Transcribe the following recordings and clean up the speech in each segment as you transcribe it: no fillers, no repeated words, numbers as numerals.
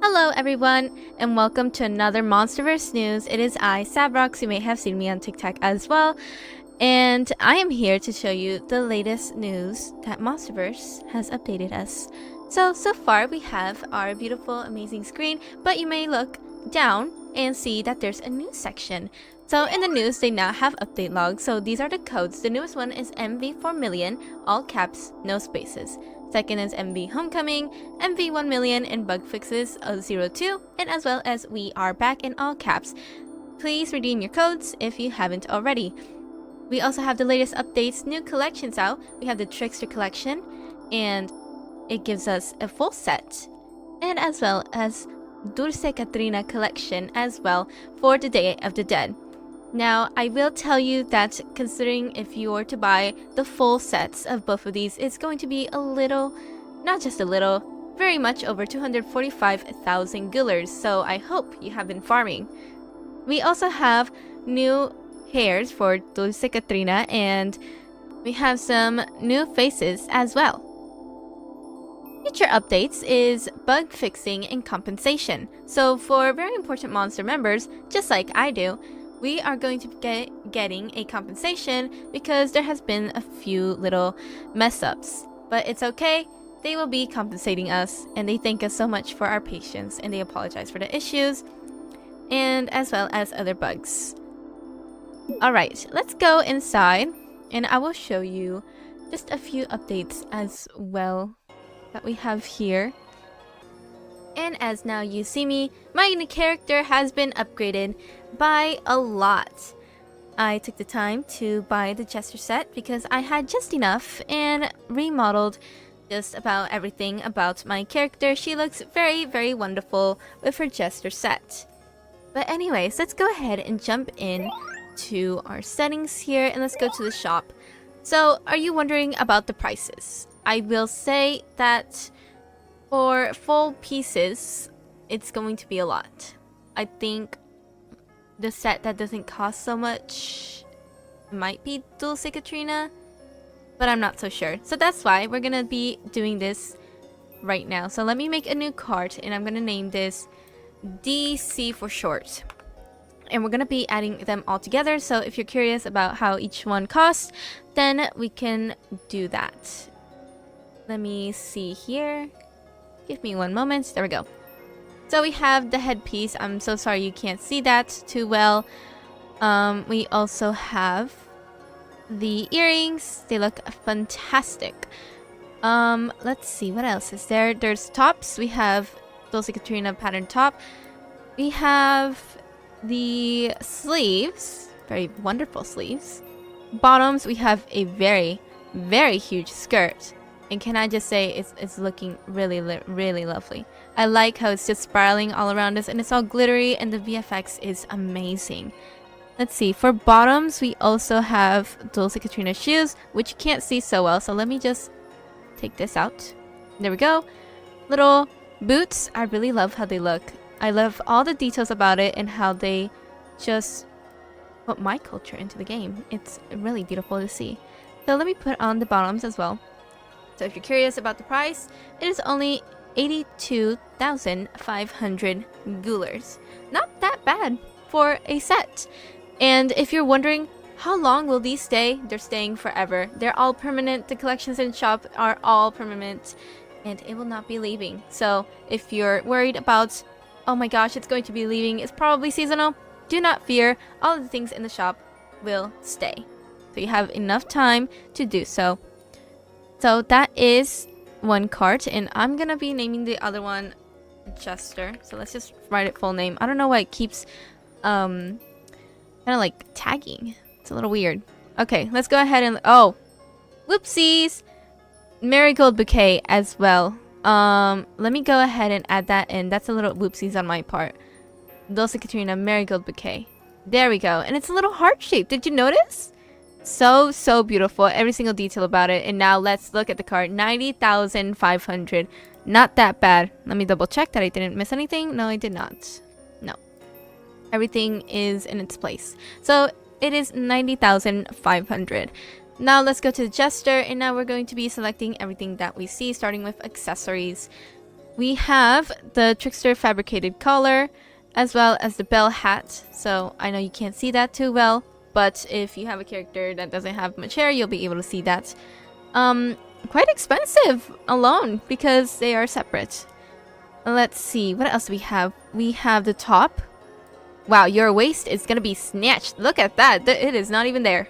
Hello everyone, and welcome to another Monsterverse news. It is I, Sabrox. You may have seen me on TikTok as well. And I am here to show you the latest news that Monsterverse has updated us. So far we have our beautiful, amazing screen, but you may look down and see that there's a news section. So in the news, they now have update logs. So these are the codes. The newest one is MV4,000,000, all caps, no spaces. Second is MV Homecoming, MV 1,000,000, and bug fixes 02, and as well as we are back in all caps. Please redeem your codes if you haven't already. We also have the latest updates, new collections out. We have the Trickster collection, and it gives us a full set, and as well as Dulce Catrina collection as well for the Day of the Dead. Now, I will tell you that considering if you were to buy the full sets of both of these, it's going to be a little, not just a little, very much over 245,000 gullers, so I hope you have been farming. We also have new hairs for Dulce Catrina, and we have some new faces as well. Future updates is bug fixing and compensation. So for very important monster members, just like I do, we are going to be getting a compensation because there has been a few little mess ups. But it's okay, they will be compensating us, and they thank us so much for our patience, and they apologize for the issues, and as well as other bugs. Alright, let's go inside, and I will show you just a few updates as well that we have here. And as now you see me, my character has been upgraded by a lot. I took the time to buy the Jester set because I had just enough and remodeled just about everything about my character. She looks very, very wonderful with her Jester set. But anyways, let's go ahead and jump in to our settings here, and let's go to the shop. So, are you wondering about the prices? I will say that for full pieces, it's going to be a lot. I think the set that doesn't cost so much might be Dulce Catrina, but I'm not so sure. So that's why we're gonna be doing this right now. So let me make a new cart, and I'm gonna name this DC for short. And we're gonna be adding them all together. So if you're curious about how each one costs, then we can do that. Let me see here. Give me one moment. There we go. So we have the headpiece. I'm so sorry you can't see that too well. We also have the earrings. They look fantastic. Let's see, what else is there? There's tops. We have Dulce Catrina pattern top. We have the sleeves. Very wonderful sleeves. Bottoms, we have a very, very huge skirt. And can I just say, it's looking really, really lovely. I like how it's just spiraling all around us, and it's all glittery, and the VFX is amazing. Let's see, for bottoms, we also have Dulce Catrina shoes, which you can't see so well, so let me just take this out. There we go. Little boots, I really love how they look. I love all the details about it and how they just put my culture into the game. It's really beautiful to see. So let me put on the bottoms as well. So if you're curious about the price, it is only 82,500 gullers. Not that bad for a set. And if you're wondering, how long will these stay? They're staying forever. They're all permanent. The collections in shop are all permanent, and it will not be leaving. So if you're worried about, oh my gosh, it's going to be leaving, it's probably seasonal, do not fear. All of the things in the shop will stay. So you have enough time to do so. So that is one cart, and I'm gonna be naming the other one Jester. So let's just write it full name. I don't know why it keeps kind of like tagging. It's a little weird. Okay, let's go ahead and whoopsies, marigold bouquet as well. Let me go ahead and add that in. That's a little whoopsies on my part. Dulce Catrina marigold bouquet. There we go, and it's a little heart shape. Did you notice? So beautiful, every single detail about it. And now let's look at the card. 90,500. Not that bad. Let me double check that I didn't miss anything. No, I did not. No, everything is in its place. So it is 90,500. Now let's go to the Jester, and now we're going to be selecting everything that we see, starting with accessories. We have the Trickster fabricated collar, as well as the bell hat. So I know you can't see that too well, but if you have a character that doesn't have much hair, you'll be able to see that. Quite expensive alone because they are separate. Let's see, what else do we have? We have the top. Wow, your waist is gonna be snatched. Look at that. It is not even there.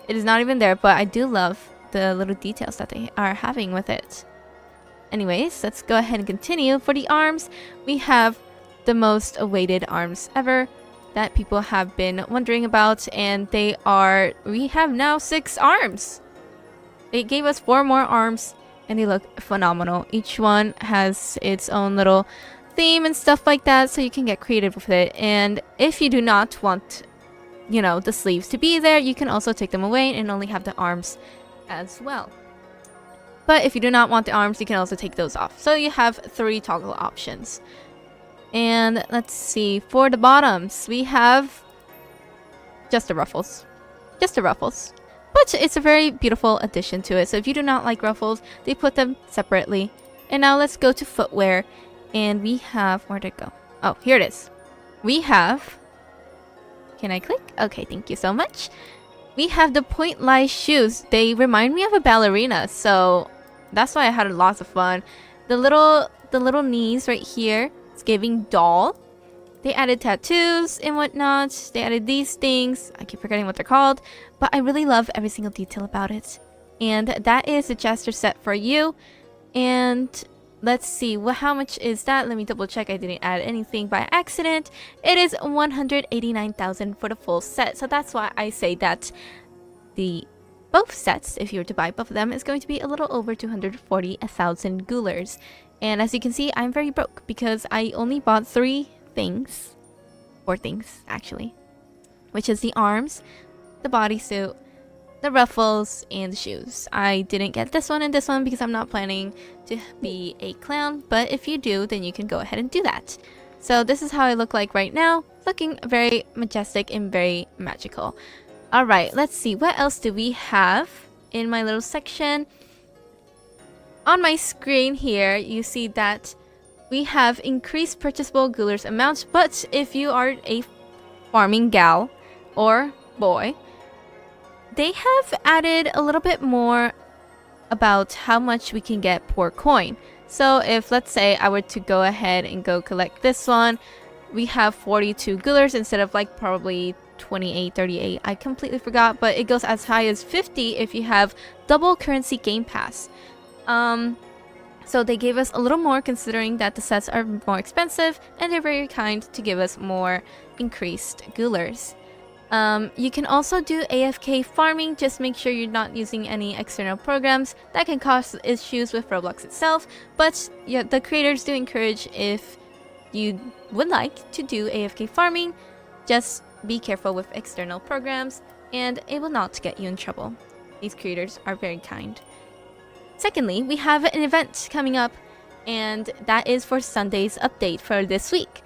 It is not even there, but I do love the little details that they are having with it. Anyways, let's go ahead and continue. For the arms, we have the most awaited arms ever that people have been wondering about, and we have now 6 arms. They gave us 4 more arms, and they look phenomenal. Each one has its own little theme and stuff like that, so you can get creative with it. And if you do not want, the sleeves to be there, you can also take them away and only have the arms as well. But if you do not want the arms, you can also take those off. So you have 3 toggle options. And let's see, for the bottoms, we have just the ruffles. Just the ruffles. But it's a very beautiful addition to it. So if you do not like ruffles, they put them separately. And now let's go to footwear. And we have, where'd it go? Oh, here it is. We have, can I click? Okay, thank you so much. We have the point-lie shoes. They remind me of a ballerina, so that's why I had lots of fun. The little knees right here, it's giving doll. They added tattoos and whatnot. They added these things. I keep forgetting what they're called, but I really love every single detail about it. And that is the Jester set for you. And let's see, how much is that? Let me double check. I didn't add anything by accident. It is 189,000 for the full set. So that's why I say that both sets, if you were to buy both of them, is going to be a little over 240,000 Gulers. And as you can see, I'm very broke because I only bought 4 things actually, which is the arms, the bodysuit, the ruffles, and the shoes. I didn't get this one and this one because I'm not planning to be a clown, but if you do, then you can go ahead and do that. So this is how I look like right now, looking very majestic and very magical. Alright, let's see, what else do we have in my little section? On my screen here, you see that we have increased purchasable Gulers amounts, but if you are a farming gal or boy, they have added a little bit more about how much we can get per coin. So if, let's say, I were to go ahead and go collect this one, we have 42 Gulers instead of like probably 28, 38. I completely forgot, but it goes as high as 50 if you have double currency game pass. So they gave us a little more considering that the sets are more expensive, and they're very kind to give us more increased Gulers. You can also do AFK farming. Just make sure you're not using any external programs that can cause issues with Roblox itself. But yeah, the creators do encourage, if you would like to do AFK farming, just be careful with external programs and it will not get you in trouble. These creators are very kind. Secondly, we have an event coming up, and that is for Sunday's update for this week.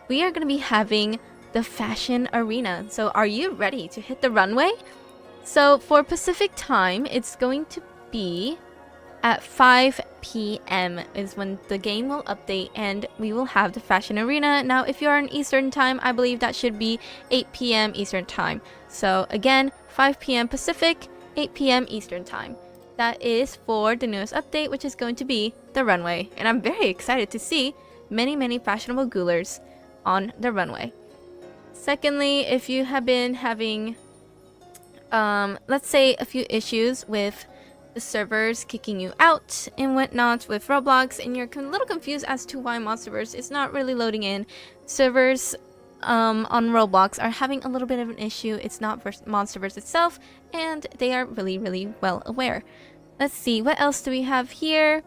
We are going to be having the fashion arena. So are you ready to hit the runway? So for Pacific time, it's going to be at 5 p.m. is when the game will update, and we will have the fashion arena. Now, if you're on Eastern time, I believe that should be 8 p.m. Eastern time. So again, 5 p.m. Pacific, 8 p.m. Eastern time. That is for the newest update, which is going to be the runway. And I'm very excited to see many fashionable Gulers on the runway. Secondly, if you have been having, let's say, a few issues with the servers kicking you out and whatnot with Roblox, and you're a little confused as to why Monsterverze is not really loading in, servers on Roblox are having a little bit of an issue. It's not Monsterverze itself, and they are really well aware. Let's see, what else do we have here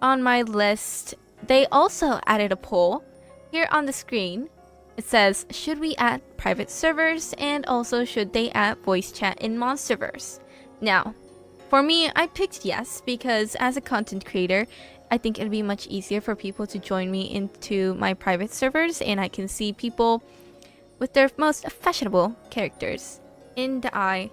on my list? They also added a poll here on the screen. It says, should we add private servers, and also should they add voice chat in Monsterverse? Now, for me, I picked yes, because as a content creator, I think it'd be much easier for people to join me into my private servers, and I can see people with their most fashionable characters in the eye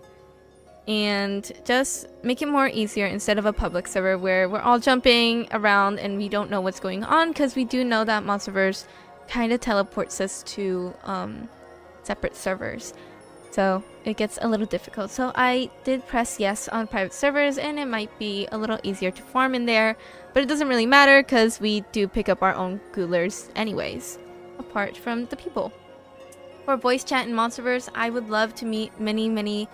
and just make it more easier instead of a public server where we're all jumping around and we don't know what's going on, because we do know that Monsterverse kind of teleports us to separate servers. So it gets a little difficult. So I did press yes on private servers, and it might be a little easier to farm in there, but it doesn't really matter because we do pick up our own Ghoulers anyways, apart from the people. For voice chat in Monsterverse, I would love to meet many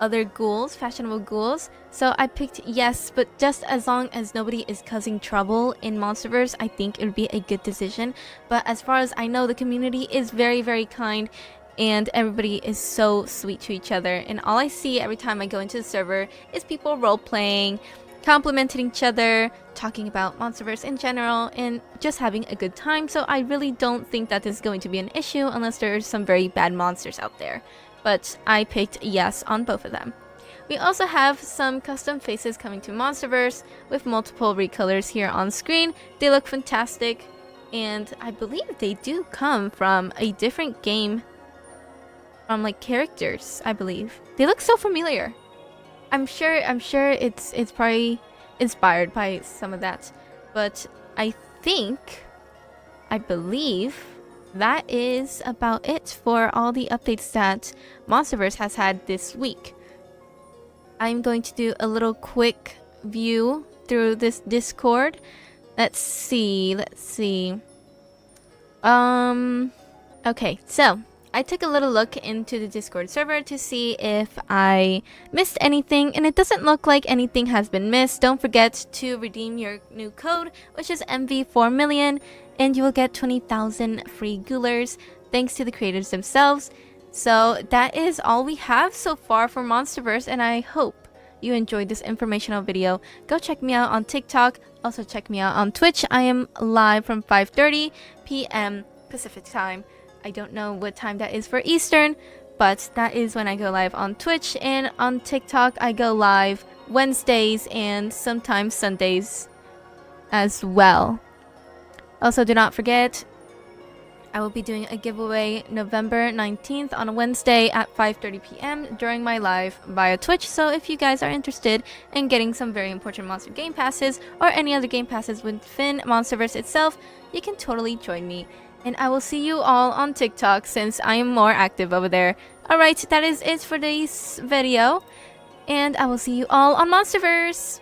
other ghouls, fashionable ghouls. So I picked yes, but just as long as nobody is causing trouble in Monsterverse, I think it would be a good decision. But as far as I know, the community is very kind, and everybody is so sweet to each other. And all I see every time I go into the server is people role-playing, complimenting each other, talking about Monsterverse in general, and just having a good time. So I really don't think that this is going to be an issue unless there's some very bad monsters out there. But I picked yes on both of them. We also have some custom faces coming to Monsterverse with multiple recolors here on screen. They look fantastic, and I believe they do come from a different game, from like characters, I believe. They look so familiar. I'm sure it's probably inspired by some of that, but I believe that is about it for all the updates that Monsterverse has had this week. I'm going to do a little quick view through this Discord. Let's see. Okay, so I took a little look into the Discord server to see if I missed anything, and it doesn't look like anything has been missed. Don't forget to redeem your new code, which is MV4million, and you will get 20,000 free Ghoulers thanks to the creators themselves. So that is all we have so far for Monsterverse, and I hope you enjoyed this informational video. Go check me out on TikTok. Also check me out on Twitch. I am live from 5:30 p.m. Pacific time. I don't know what time that is for Eastern, but that is when I go live on Twitch. And on TikTok, I go live Wednesdays and sometimes Sundays as well. Also, do not forget, I will be doing a giveaway November 19th on a Wednesday at 5:30 p.m. during my live via Twitch. So if you guys are interested in getting some very important Monster Game Passes or any other Game Passes within Monsterverse itself, you can totally join me. And I will see you all on TikTok since I am more active over there. Alright, that is it for this video. And I will see you all on Monsterverse!